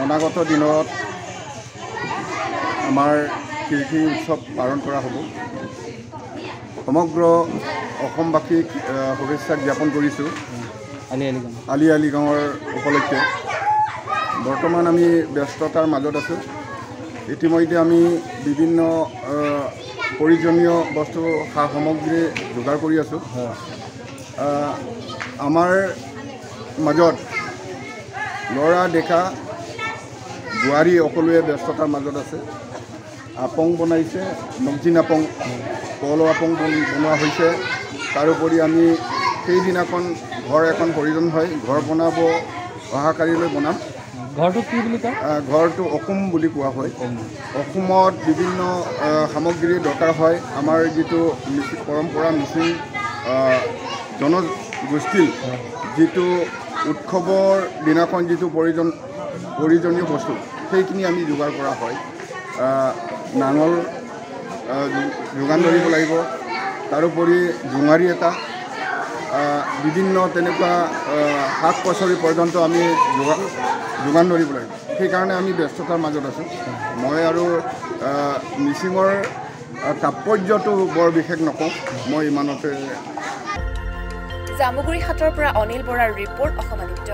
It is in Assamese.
অনাগত দিনত আমাৰ কৃষি উৎসৱ পালন কৰা হ'ব। সমগ্ৰ অসমবাসীক শুভেচ্ছা জ্ঞাপন কৰিছোঁ আলি আলি গাঁৱৰ উপলক্ষে। বৰ্তমান আমি ব্যস্ততাৰ মাজত আছোঁ। ইতিমধ্যে আমি বিভিন্ন প্ৰয়োজনীয় বস্তু সা সামগ্ৰী যোগাৰ কৰি আছোঁ। আমাৰ মাজত ল'ৰা ডেকা বোৱাৰী সকলোৱে ব্যস্ততাৰ মাজত আছে। আপং বনাইছে, নমজিন আপং, কল আপং বনোৱা হৈছে। তাৰোপৰি আমি সেইদিনাখন ঘৰ এখন প্ৰয়োজন হয়, ঘৰ বনাব অহাকালিলৈ বনাম। ঘৰটো কি বুলি কয়? ঘৰটো অসম বুলি কোৱা হয়। অসমত বিভিন্ন সামগ্ৰী দৰকাৰ হয়। আমাৰ যিটো পৰম্পৰা মিচিং জনগোষ্ঠীৰ যিটো উৎসৱৰ দিনাখন যিটো প্ৰয়োজনীয় বস্তু সেইখিনি আমি যোগাৰ কৰা হয়। নাঙল যোগান ধৰিব লাগিব। তাৰোপৰি জোঙাৰী এটা, বিভিন্ন তেনেকুৱা শাক পাচলি পৰ্যন্ত আমি যোগান ধৰিব লাগিব। সেইকাৰণে আমি ব্যস্ততাৰ মাজত আছোঁ। মই আৰু মিচিঙৰ তাৎপৰ্যটো বৰ বিশেষ নকওঁ, মই ইমানতে। জামুগুৰি হাটৰ পৰা অনিল বৰাৰ ৰিপৰ্ট, অসম আদিত্য।